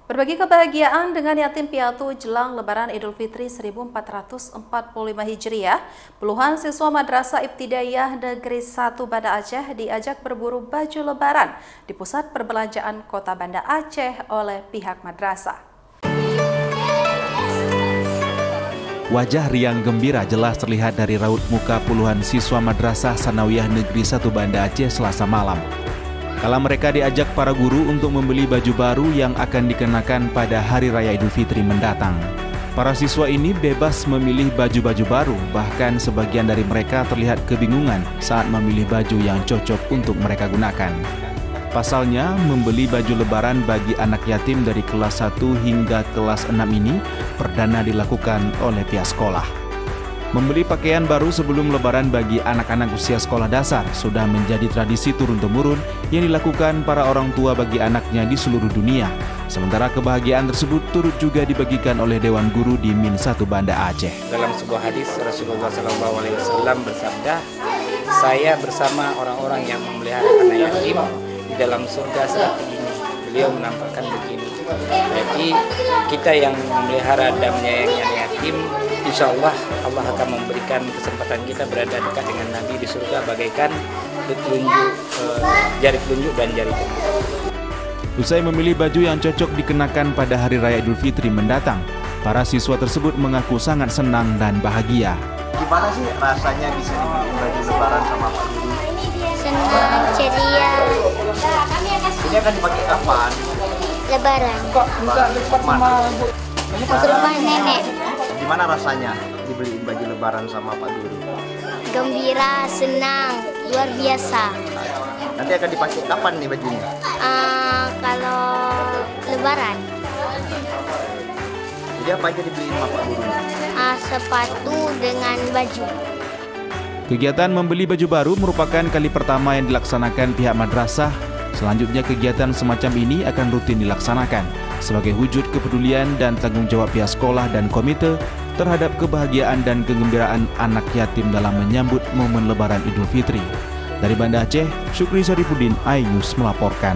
Berbagi kebahagiaan dengan yatim piatu jelang Lebaran Idul Fitri 1445 Hijriah, puluhan siswa Madrasah Ibtidaiyah Negeri 1 Banda Aceh diajak berburu baju Lebaran di pusat perbelanjaan Kota Banda Aceh oleh pihak madrasah. Wajah riang gembira jelas terlihat dari raut muka puluhan siswa Madrasah Sanawiyah Negeri 1 Banda Aceh Selasa malam. Kala mereka diajak para guru untuk membeli baju baru yang akan dikenakan pada Hari Raya Idul Fitri mendatang. Para siswa ini bebas memilih baju-baju baru, bahkan sebagian dari mereka terlihat kebingungan saat memilih baju yang cocok untuk mereka gunakan. Pasalnya, membeli baju lebaran bagi anak yatim dari kelas 1 hingga kelas 6 ini perdana dilakukan oleh pihak sekolah. Membeli pakaian baru sebelum Lebaran bagi anak-anak usia sekolah dasar sudah menjadi tradisi turun-temurun yang dilakukan para orang tua bagi anaknya di seluruh dunia. Sementara kebahagiaan tersebut turut juga dibagikan oleh Dewan Guru di Min 1 Banda Aceh. Dalam sebuah hadis Rasulullah SAW bersabda, "Saya bersama orang-orang yang memelihara anak yatim di dalam surga seperti ini." Beliau menampakkan begini. Jadi kita yang memelihara dan menyayangi anak yatim, insya Allah Allah akan memberikan kesempatan kita berada dekat dengan Nabi di surga bagaikan jari telunjuk dan jari telunjuk. Usai memilih baju yang cocok dikenakan pada Hari Raya Idul Fitri mendatang, para siswa tersebut mengaku sangat senang dan bahagia. Gimana sih rasanya bisa dibeli baju lebaran sama Pak Guru? Senang, ceria. Ini akan dipakai kapan? Lebaran. Kok enggak dekat sama Rumah nenek. Gimana rasanya dibeliin baju lebaran sama Pak Guru? Gembira, senang, luar biasa. Nanti akan dipakai kapan nih bajunya? Kalau Lebaran. Jadi apa aja dibeliin sama Pak Guru? Sepatu dengan baju. Kegiatan membeli baju baru merupakan kali pertama yang dilaksanakan pihak madrasah. Selanjutnya kegiatan semacam ini akan rutin dilaksanakan sebagai wujud kepedulian dan tanggung jawab pihak sekolah dan komite terhadap kebahagiaan dan kegembiraan anak yatim dalam menyambut momen Lebaran Idul Fitri. Dari Banda Aceh, Syukri Saripudin, iNews melaporkan.